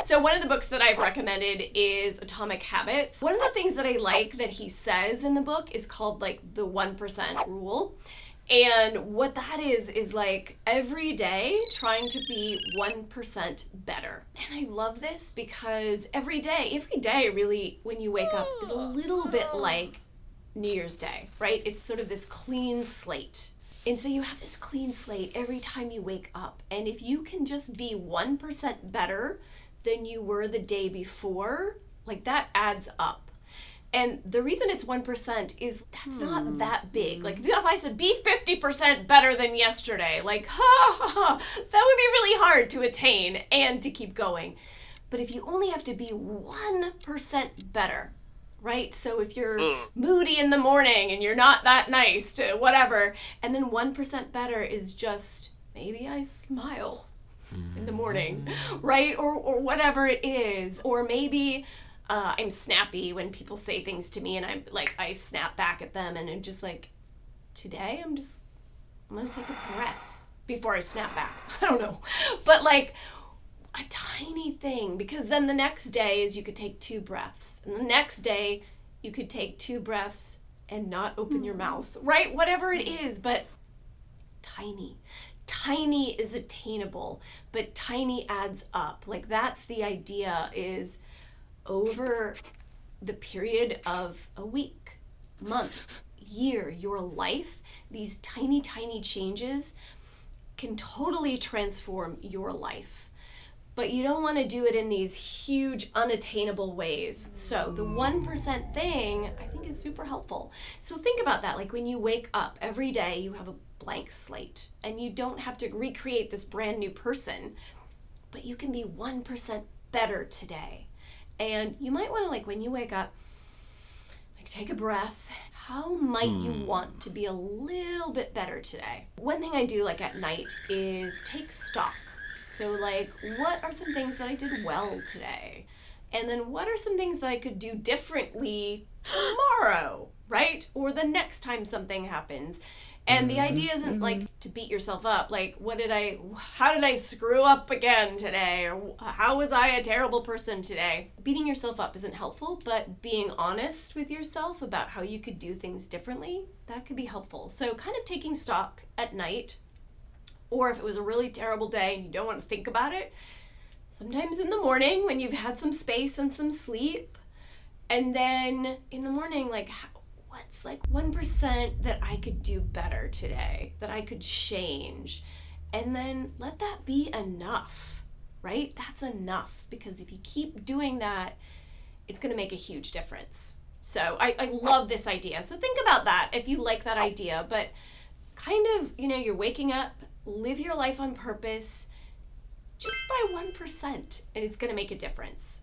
So one of the books that I've recommended is Atomic Habits. One of the things that I like that he says in the book is called like the 1% rule. And what that is like every day trying to be 1% better. And I love this because every day really, when you wake up, is a little bit like New Year's Day, right? It's sort of this clean slate. And so you have this clean slate every time you wake up. And if you can just be 1% better than you were the day before, like that adds up. And the reason it's 1% is that's not that big. Like if I said be 50% better than yesterday, like that would be really hard to attain and to keep going. But if you only have to be 1% better, right? So if you're moody in the morning and you're not that nice to whatever, and then 1% better is just maybe I smile in the morning, right? Or whatever it is. Or maybe I'm snappy when people say things to me and I snap back at them and I'm just like, today I'm gonna take a breath before I snap back. I don't know. But like a tiny thing, because then the next day is you could take 2 breaths. And the next day you could take 2 breaths and not open your mouth, right? Whatever it is, but tiny. Tiny is attainable, but tiny adds up. Like that's the idea, is over the period of a week, month, year, your life, these tiny, tiny changes can totally transform your life. But you don't want to do it in these huge, unattainable ways. So the 1% thing, I think, is super helpful. So think about that. Like when you wake up every day, you have a blank slate. And you don't have to recreate this brand new person. But you can be 1% better today. And you might want to, like when you wake up, like take a breath. How might you want to be a little bit better today? One thing I do like at night is take stock. So like, what are some things that I did well today? And then what are some things that I could do differently tomorrow, right? Or the next time something happens. And the idea isn't like to beat yourself up. Like, how did I screw up again today? Or how was I a terrible person today? Beating yourself up isn't helpful, but being honest with yourself about how you could do things differently, that could be helpful. So kind of taking stock at night. Or if it was a really terrible day and you don't want to think about it, sometimes in the morning when you've had some space and some sleep, and then in the morning, like, what's like 1% that I could do better today, that I could change, and then let that be enough, right? That's enough, because if you keep doing that, it's going to make a huge difference. So I love this idea. So think about that if you like that idea, but kind of, you're waking up, live your life on purpose just by 1%, and it's going to make a difference.